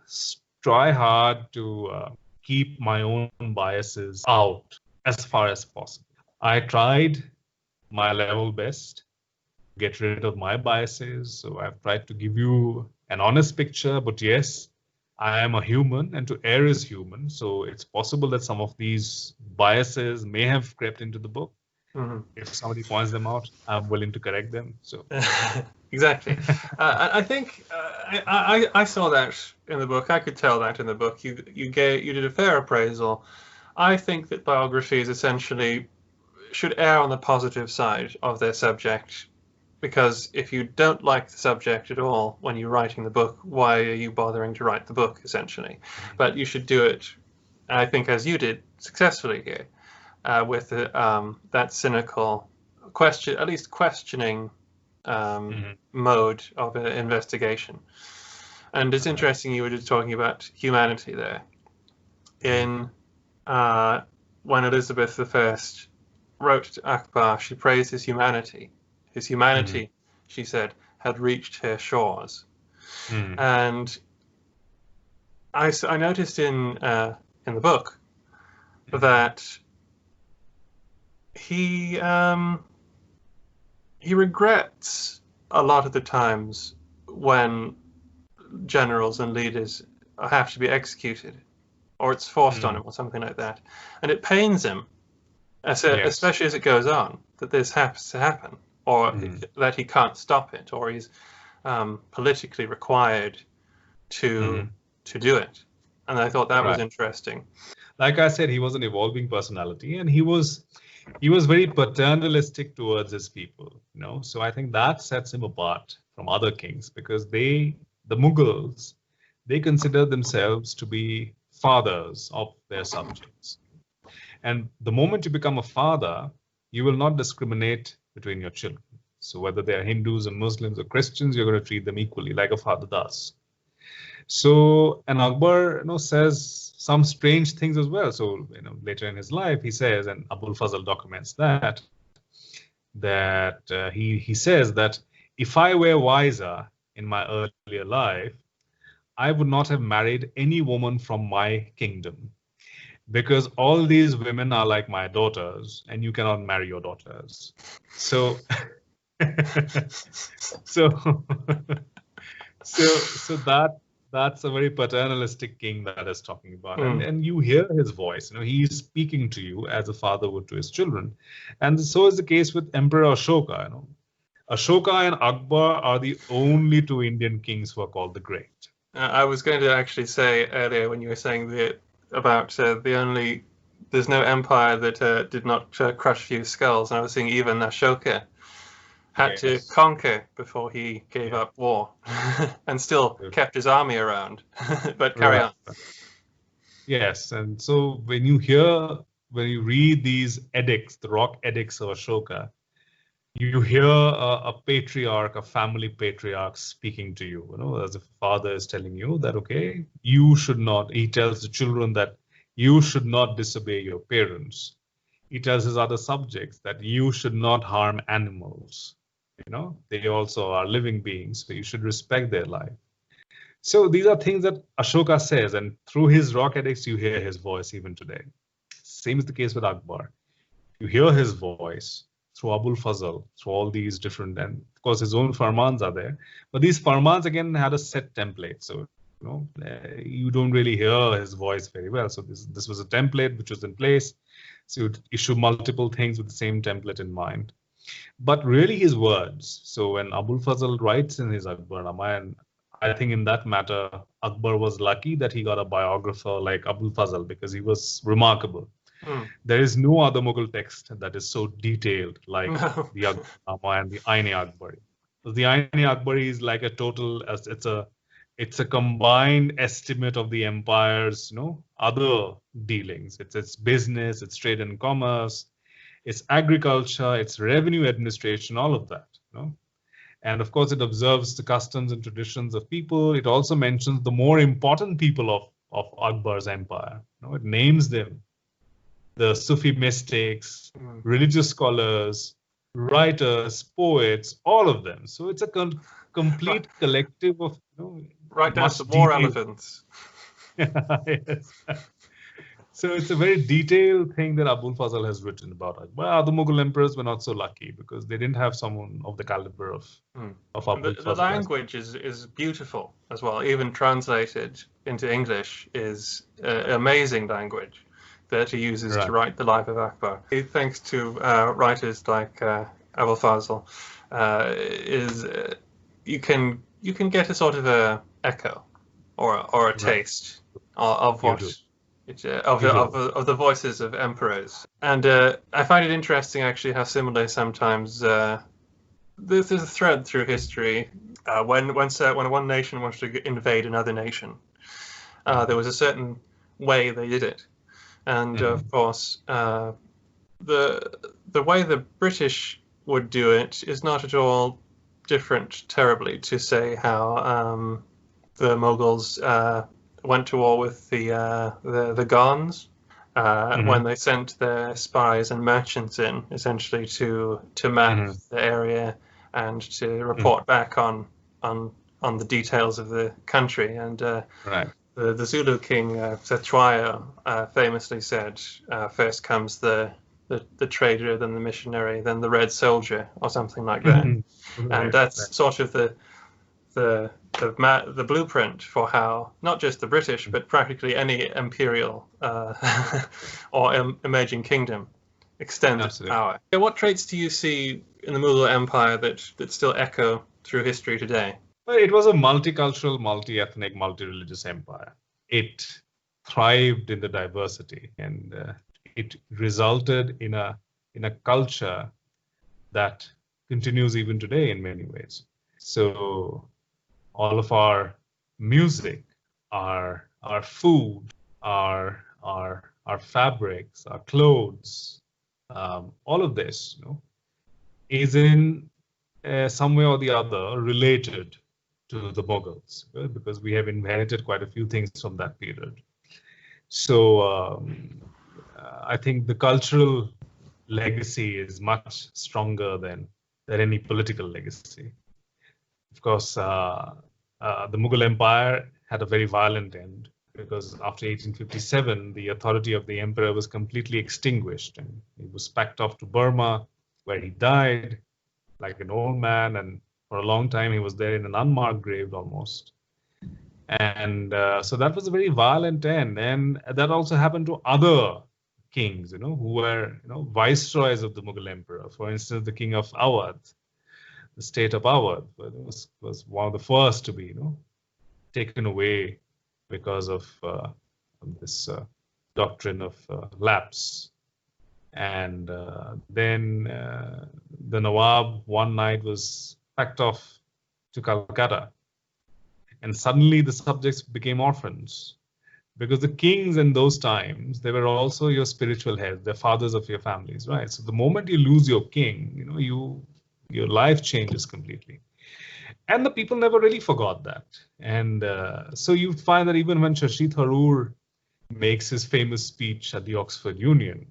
try hard to keep my own biases out as far as possible. I tried my level best to get rid of my biases. So I've tried to give you an honest picture, but yes, I am a human, and to err is human. So it's possible that some of these biases may have crept into the book. Mm-hmm. If somebody points them out, I'm willing to correct them. So exactly. I think I saw that in the book. I could tell that in the book. You did a fair appraisal. I think that biographies essentially should err on the positive side of their subject. Because if you don't like the subject at all when you're writing the book, why are you bothering to write the book, essentially? But you should do it, I think, as you did successfully here, with that cynical question, at least questioning mode of investigation. And it's interesting you were just talking about humanity there. In when Elizabeth I wrote to Akbar, she praised his humanity. His humanity, she said, had reached her shores. And I noticed in the book that he regrets a lot of the times when generals and leaders have to be executed, or it's forced on him, or something like that, and it pains him, especially as it goes on, that this has to happen. Or that he can't stop it, or he's politically required to do it. And I thought that was interesting. Like I said, he was an evolving personality, and he was very paternalistic towards his people. So I think that sets him apart from other kings, because the Mughals, they consider themselves to be fathers of their subjects. And the moment you become a father, you will not discriminate between your children. So whether they are Hindus or Muslims or Christians, you're going to treat them equally, like a father does. So, and Akbar says some strange things as well. So later in his life, he says, and Abul Fazl documents that he says that if I were wiser in my earlier life, I would not have married any woman from my kingdom, because all these women are like my daughters, and you cannot marry your daughters. So, that's a very paternalistic king that is talking about, and you hear his voice. He's speaking to you as a father would to his children, and so is the case with Emperor Ashoka. Ashoka and Akbar are the only two Indian kings who are called the Great. I was going to actually say earlier when you were saying about there's no empire that did not crush few skulls, and I was saying even Ashoka had to conquer before he gave up war and still kept his army around. But carry on. Yes, and so when you read these edicts, the rock edicts of Ashoka, you hear a patriarch, a family patriarch speaking to you, as a father is telling you that, okay, you should not, he tells the children that you should not disobey your parents. He tells his other subjects that you should not harm animals. They also are living beings, so you should respect their life. So these are things that Ashoka says, and through his rock edicts, you hear his voice even today. Same is the case with Akbar. You hear his voice through Abul Fazl, through all these different, and of course his own farmans are there. But these farmans again had a set template, so you don't really hear his voice very well. So this was a template which was in place. So you'd issue multiple things with the same template in mind. But really his words. So when Abul Fazl writes in his Akbarnama, and I think in that matter, Akbar was lucky that he got a biographer like Abul Fazl, because he was remarkable. There is no other Mughal text that is so detailed like No. the Akbarnama and the Ain-e-Akbari. The Ain-e-Akbari is like a total, it's a combined estimate of the empire's, other dealings. It's business, it's trade and commerce, it's agriculture, it's revenue administration, all of that. And of course, it observes the customs and traditions of people. It also mentions the more important people of Akbar's empire. It names them, the Sufi mystics, religious scholars, writers, poets, all of them. So it's a complete collective of right down to more elephants. Yes. So it's a very detailed thing that Abul Fazl has written about Akbar. Other Mughal emperors were not so lucky because they didn't have someone of the caliber of Abul Fazl. The language is beautiful as well. Even translated into English is amazing language that he uses to write the life of Akbar. Thanks to writers like Abul Fazl, you can get a sort of a echo or a taste of what. Of the voices of emperors. And I find it interesting actually how similarly sometimes there's a thread through history when one nation wants to invade another nation. There was a certain way they did it. And of course, the way the British would do it is not at all different terribly to say how the Mughals went to war with the Gons when they sent their spies and merchants in essentially to map the area and to report back on the details of the country. And the Zulu king Cetshwayo famously said, "First comes the trader, then the missionary, then the red soldier," or something like that. And that's sort of the blueprint for how not just the British, but practically any imperial or emerging kingdom extended power. What traits do you see in the Mughal Empire that still echo through history today? Well, it was a multicultural, multi-ethnic, multi-religious empire. It thrived in the diversity, and it resulted in a culture that continues even today in many ways. So all of our music, our food, our fabrics, our clothes, all of this, is in some way or the other related to the Mughals, because we have inherited quite a few things from that period. So I think the cultural legacy is much stronger than any political legacy. Of course, the Mughal Empire had a very violent end because after 1857, the authority of the emperor was completely extinguished, and he was packed off to Burma, where he died like an old man, and for a long time he was there in an unmarked grave almost. And so that was a very violent end, and that also happened to other kings, who were viceroys of the Mughal emperor. For instance, the king of Awadh, the state of Awadh, was one of the first to be taken away because of this doctrine of lapse. And then the Nawab one night was packed off to Calcutta, and suddenly the subjects became orphans, because the kings in those times, they were also your spiritual heads, the fathers of your families, right? So the moment you lose your king, your life changes completely. And the people never really forgot that. And so you find that even when Shashi Tharoor makes his famous speech at the Oxford Union,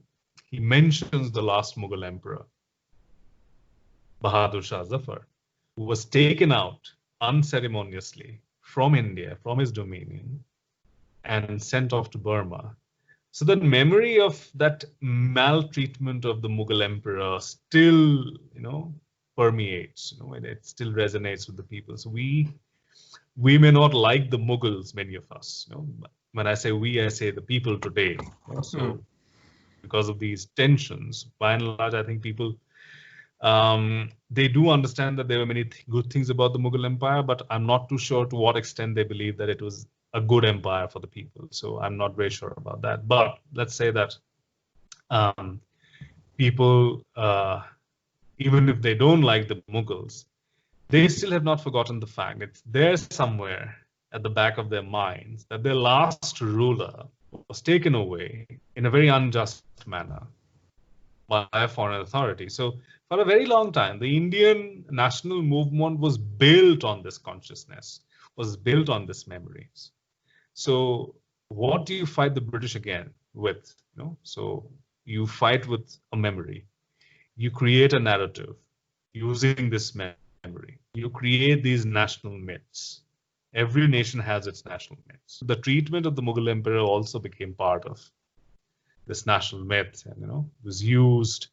he mentions the last Mughal emperor, Bahadur Shah Zafar, who was taken out unceremoniously from India, from his dominion, and sent off to Burma. So the memory of that maltreatment of the Mughal emperor still, permeates. It still resonates with the people. So we may not like the Mughals, many of us. When I say we, I say the people today. So because of these tensions, by and large, I think people they do understand that there were many good things about the Mughal Empire, but I'm not too sure to what extent they believe that it was a good empire for the people. So I'm not very sure about that. But let's say that People, even if they don't like the Mughals, they still have not forgotten the fact it's there somewhere at the back of their minds that their last ruler was taken away in a very unjust manner by a foreign authority. So for a very long time, the Indian national movement was built on this consciousness, was built on this memories. So what do you fight the British again with? So you fight with a memory. You create a narrative using this memory. You create these national myths. Every nation has its national myths. The treatment of the Mughal emperor also became part of this national myth, and was used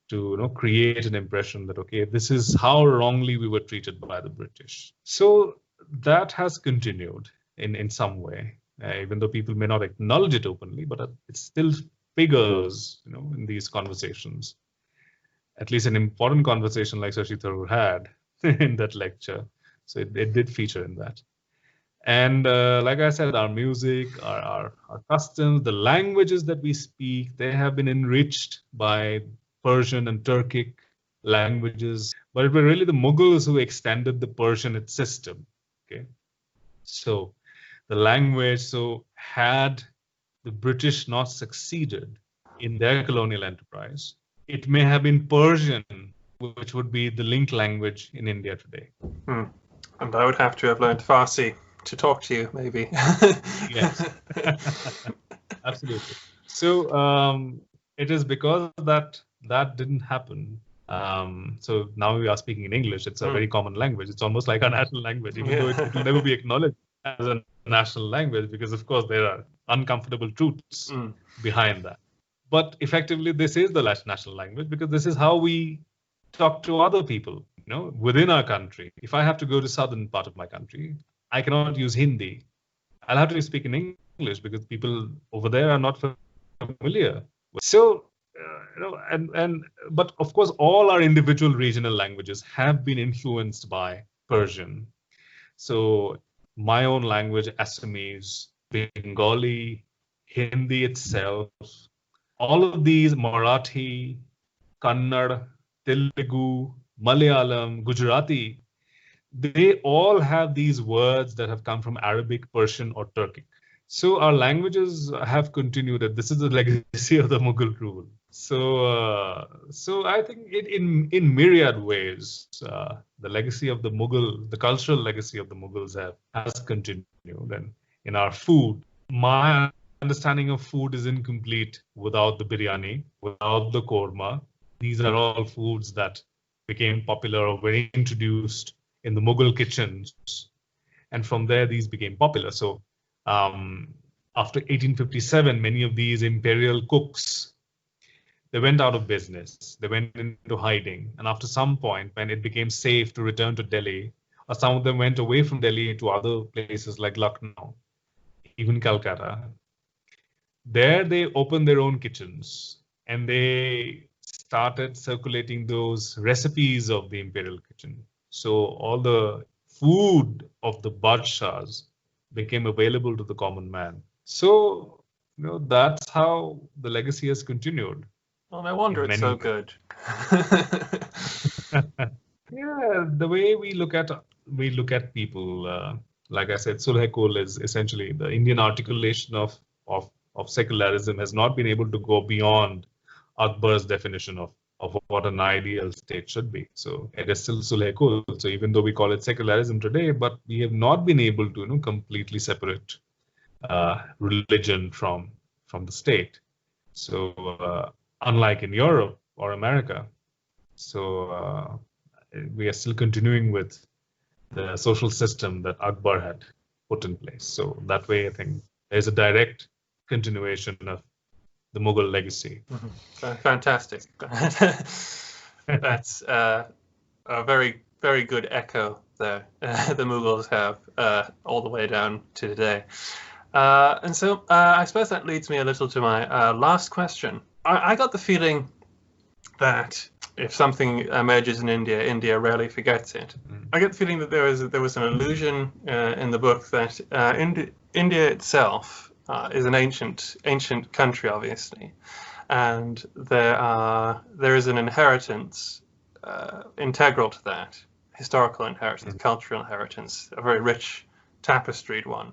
to create an impression that, okay, this is how wrongly we were treated by the British. So that has continued in some way, even though people may not acknowledge it openly, but it still figures in these conversations. At least an important conversation like Shashi Tharoor had in that lecture. So it did feature in that. And like I said, our music, our customs, the languages that we speak, they have been enriched by Persian and Turkic languages. But it were really the Mughals who extended the Persianate system. Okay, so the language, so had the British not succeeded in their colonial enterprise, it may have been Persian, which would be the link language in India today. And I would have to have learned Farsi to talk to you, maybe. Yes, absolutely. So it is because that didn't happen. So now we are speaking in English. It's a very common language. It's almost like our national language, even though it will never be acknowledged as a national language, because of course there are uncomfortable truths behind that. But effectively, this is the national language because this is how we talk to other people, within our country. If I have to go to southern part of my country, I cannot use Hindi. I'll have to speak in English because people over there are not familiar. So, but of course, all our individual regional languages have been influenced by Persian. So my own language, Assamese, Bengali, Hindi itself, all of these, Marathi, Kannada, Telugu, Malayalam, Gujarati, they all have these words that have come from Arabic, Persian, or Turkic. So our languages have continued. This is the legacy of the Mughal rule. So I think in myriad ways, the legacy of the Mughal, the cultural legacy of the Mughals has continued. And in our food, my understanding of food is incomplete without the biryani, without the korma. These are all foods that became popular or were introduced in the Mughal kitchens. And from there, these became popular. So after 1857, many of these imperial cooks, they went out of business. They went into hiding. And after some point, when it became safe to return to Delhi, or some of them went away from Delhi to other places like Lucknow, even Calcutta, there they opened their own kitchens and they started circulating those recipes of the imperial kitchen. So all the food of the Badshahs became available to the common man. So, that's how the legacy has continued. Well, no wonder it's so good. Yeah, the way we look at people, like I said, Sulh-e-Kul is essentially the Indian articulation of secularism has not been able to go beyond Akbar's definition of what an ideal state should be. So it is still Sulh-e-Kul. So even though we call it secularism today, but we have not been able to completely separate religion from the state. So unlike in Europe or America, so we are still continuing with the social system that Akbar had put in place. So that way, I think there's a direct continuation of the Mughal legacy. Fantastic. That's a very, very good echo there. The Mughals have all the way down to today. And so I suppose that leads me a little to my last question. I got the feeling that if something emerges in India, India rarely forgets it. I get the feeling that there was an allusion in the book that India itself is an ancient country, obviously, and there is an inheritance integral to that, historical inheritance, cultural inheritance, a very rich tapestried one,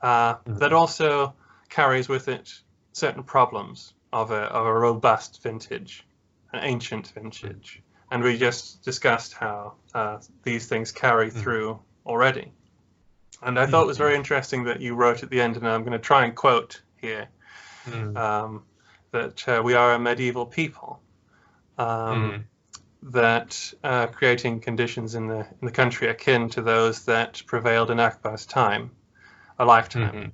that also carries with it certain problems of a robust vintage, an ancient vintage. And we just discussed how these things carry through already. And I thought it was very interesting that you wrote at the end, and I'm going to try and quote here, that we are a medieval people, that creating conditions in the country akin to those that prevailed in Akbar's time, a lifetime.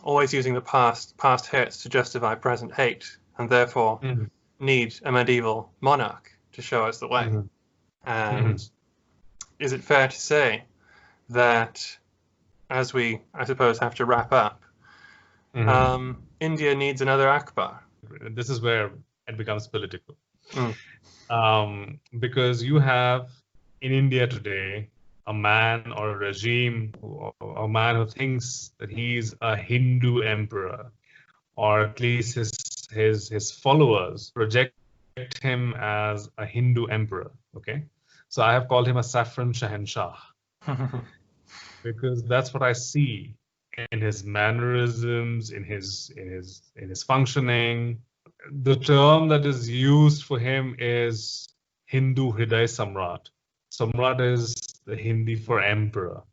Always using the past hurts to justify present hate, and therefore need a medieval monarch to show us the way. And is it fair to say that, as we, I suppose, have to wrap up, India needs another Akbar? This is where it becomes political. Because you have in India today a man or a regime, a man who thinks that he's a Hindu emperor, or at least his followers project him as a Hindu emperor. Okay, so I have called him a saffron Shahenshah because that's what I see in his mannerisms, in his functioning. The term that is used for him is Hindu Hriday Samrat. Samrat is the Hindi for emperor.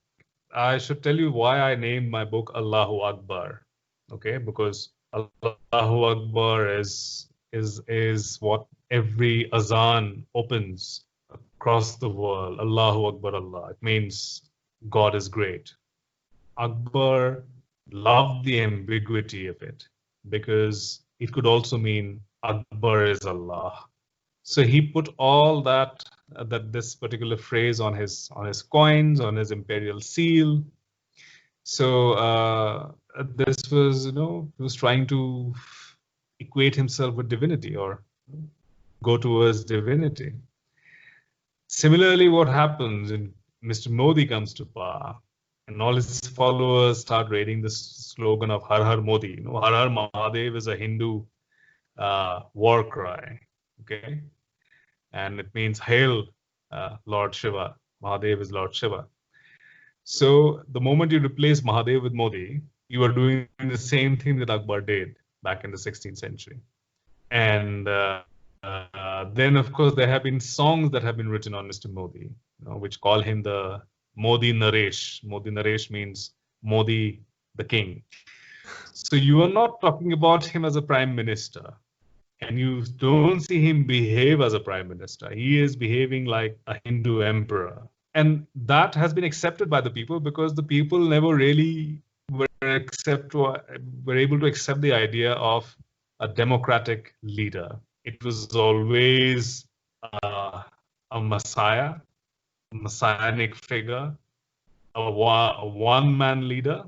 I should tell you why I named my book Allahu Akbar. Okay, because Allahu Akbar is what every azan opens across the world. Allahu Akbar Allah. It means God is great. Akbar loved the ambiguity of it because it could also mean Akbar is Allah. So he put all that this particular phrase on his coins, on his imperial seal. So this was, he was trying to equate himself with divinity or go towards divinity. Similarly, what happens when Mr. Modi comes to power and all his followers start raiding the slogan of Har Har Modi. Har Har Mahadev is a Hindu war cry, okay? And it means hail Lord Shiva. Mahadev is Lord Shiva. So the moment you replace Mahadev with Modi, you are doing the same thing that Akbar did back in the 16th century. And then, of course, there have been songs that have been written on Mr. Modi, which call him the Modi Naresh. Modi Naresh means Modi the king. So you are not talking about him as a prime minister. And you don't see him behave as a prime minister. He is behaving like a Hindu emperor. And that has been accepted by the people because the people never really were able to accept the idea of a democratic leader. It was always a messiah, a messianic figure, a one-man leader,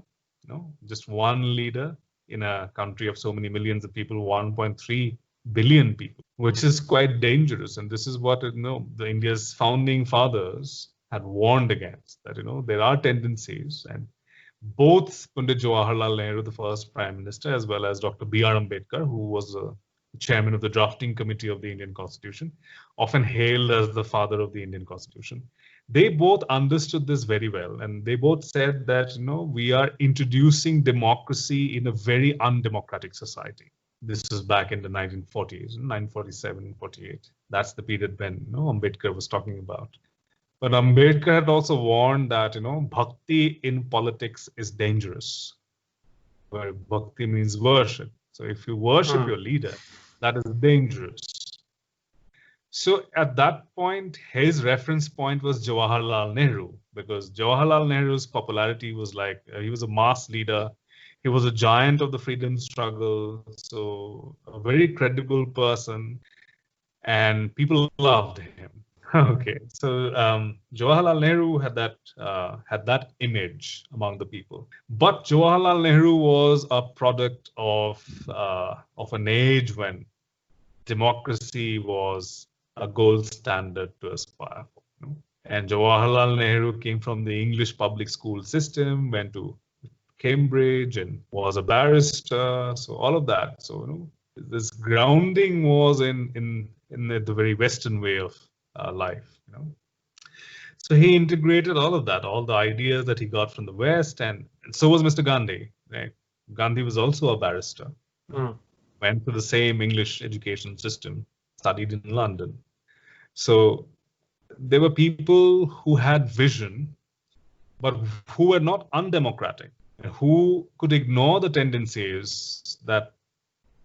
just one leader in a country of so many millions of people, 1.3 billion people, which is quite dangerous. And this is what the India's founding fathers had warned against, that there are tendencies, and both Pandit Jawaharlal Nehru, the first prime minister, as well as Dr. B.R. Ambedkar, who was the chairman of the drafting committee of the Indian Constitution, often hailed as the father of the Indian Constitution. They both understood this very well, and they both said that we are introducing democracy in a very undemocratic society. This was back in the 1940s, 1947, 48. That's the period when Ambedkar was talking about. But Ambedkar had also warned that bhakti in politics is dangerous, where bhakti means worship. So if you worship your leader, that is dangerous. So at that point, his reference point was Jawaharlal Nehru, because Jawaharlal Nehru's popularity was like, he was a mass leader. He was a giant of the freedom struggle, so a very credible person, and people loved him. Okay, so Jawaharlal Nehru had that image among the people. But Jawaharlal Nehru was a product of an age when democracy was a gold standard to aspire for. And Jawaharlal Nehru came from the English public school system, went to Cambridge and was a barrister. So all of that. So this grounding was in the very Western way of life. So he integrated all of that, all the ideas that he got from the West, and so was Mr. Gandhi. Right? Gandhi was also a barrister. Went to the same English education system, studied in London. So there were people who had vision, but who were not undemocratic, who could ignore the tendencies that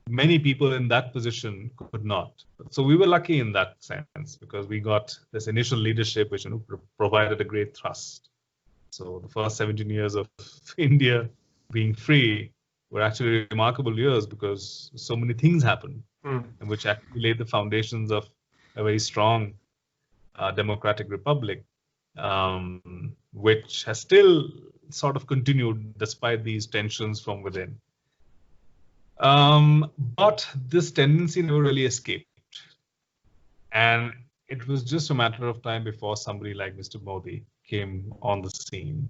many people in that position could not. So we were lucky in that sense because we got this initial leadership which provided a great thrust. So the first 17 years of India being free were actually remarkable years because so many things happened, and which actually laid the foundations of a very strong democratic republic, which has still sort of continued despite these tensions from within. But this tendency never really escaped. And it was just a matter of time before somebody like Mr. Modi came on the scene.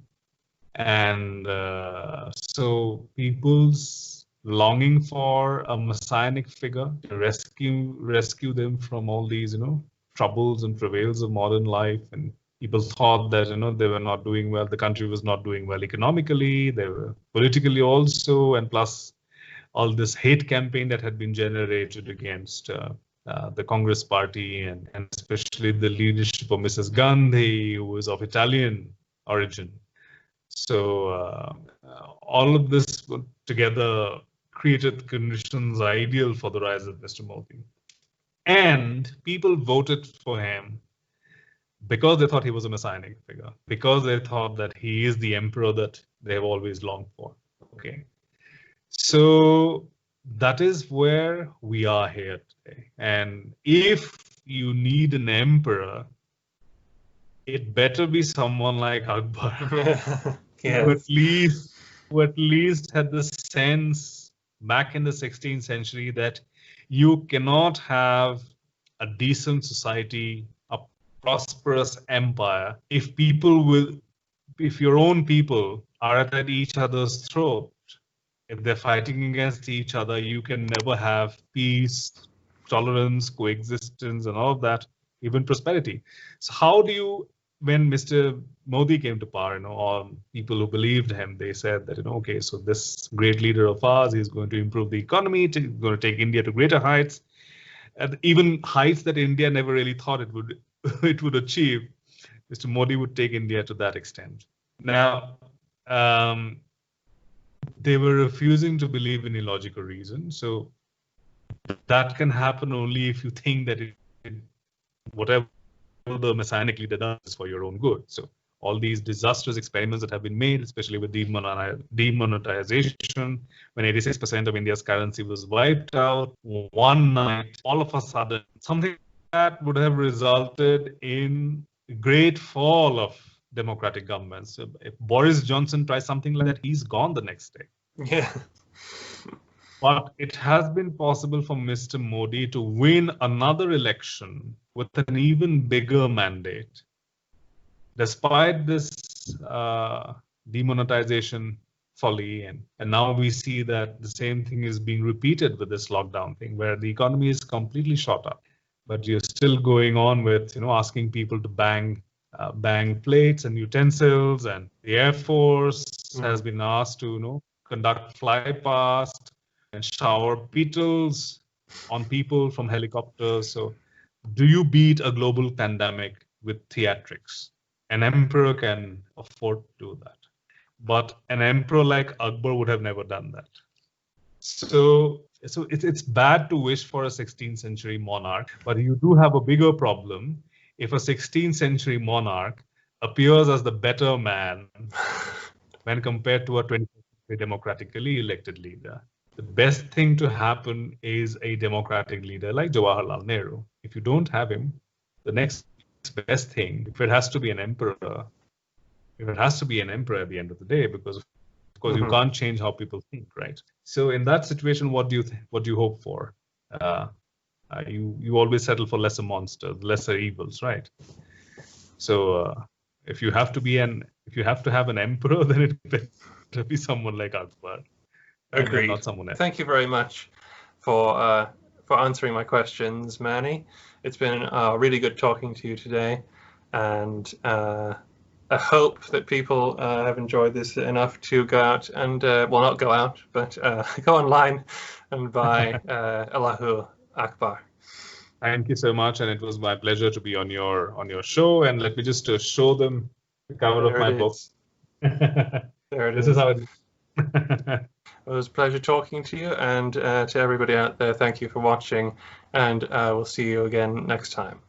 And so people's longing for a messianic figure to rescue them from all these, troubles and travails of modern life. And people thought that, they were not doing well. The country was not doing well economically. They were politically also, and plus all this hate campaign that had been generated against the Congress party and especially the leadership of Mrs. Gandhi, who was of Italian origin. So all of this together created conditions ideal for the rise of Mr. Modi. And people voted for him because they thought he was a messianic figure, because they thought that he is the emperor that they have always longed for. Okay. So that is where we are here today. And if you need an emperor, it better be someone like Akbar, Yes. who at least had the sense back in the 16th century that you cannot have a decent society, a prosperous empire, if your own people are at each other's throat. If they're fighting against each other, you can never have peace, tolerance, coexistence, and all of that, even prosperity. So how do you, when Mr. Modi came to power, or people who believed him, they said that, okay, so this great leader of ours is going to improve the economy, going to take India to greater heights, and even heights that India never really thought it would achieve. Mr. Modi would take India to that extent. Now, they were refusing to believe in illogical reason. So that can happen only if you think that whatever the messianic leader does is for your own good. So all these disastrous experiments that have been made, especially with demonetization, when 86% of India's currency was wiped out one night, all of a sudden, something that would have resulted in a great fall of democratic governments. So if Boris Johnson tries something like that, he's gone the next day. Yeah. But it has been possible for Mr. Modi to win another election with an even bigger mandate. Despite this demonetization folly, and now we see that the same thing is being repeated with this lockdown thing, where the economy is completely shot up. But you're still going on with, asking people to bang plates and utensils, and the Air Force has been asked to, conduct flypast and shower petals on people from helicopters. So do you beat a global pandemic with theatrics? An emperor can afford to do that. But an emperor like Akbar would have never done that. So it's bad to wish for a 16th century monarch, but you do have a bigger problem if a 16th century monarch appears as the better man when compared to a 21st century democratically elected leader. The best thing to happen is a democratic leader like Jawaharlal Nehru. If you don't have him, the next best thing, if it has to be an emperor at the end of the day, because of course you can't change how people think, right? So in that situation, what do you hope for? You always settle for lesser monsters, lesser evils, right? So if you have to have an emperor, then to be someone like Akbar. Agreed. Not someone else. Thank you very much for answering my questions, Manny. It's been really good talking to you today, and I hope that people have enjoyed this enough to go out and, well, not go out, but go online and buy Allahu Akbar. Thank you so much, and it was my pleasure to be on your show. And let me just show them the cover of my book. There it is. This is how it. It was a pleasure talking to you, and to everybody out there, thank you for watching, and we'll see you again next time.